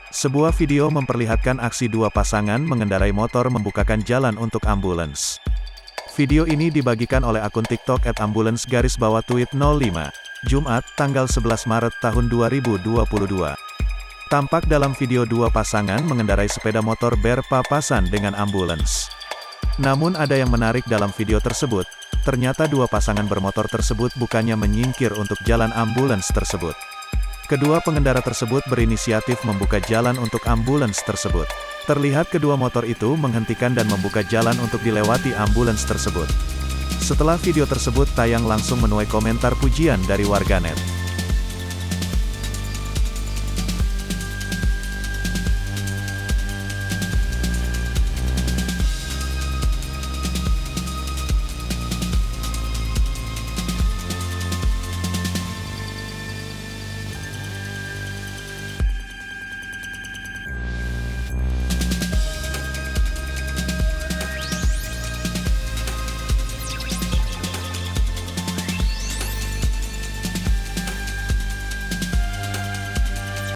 Sebuah video memperlihatkan aksi dua pasangan mengendarai motor membukakan jalan untuk ambulans. Video ini dibagikan oleh akun TikTok @ambulans_tweet05, Jumat, tanggal 11 Maret tahun 2022. Tampak dalam video dua pasangan mengendarai sepeda motor berpapasan dengan ambulans. Namun ada yang menarik dalam video tersebut, ternyata dua pasangan bermotor tersebut bukannya menyingkir untuk jalan ambulans tersebut. Kedua pengendara tersebut berinisiatif membuka jalan untuk ambulans tersebut. Terlihat kedua motor itu menghentikan dan membuka jalan untuk dilewati ambulans tersebut. Setelah video tersebut tayang langsung menuai komentar pujian dari warganet.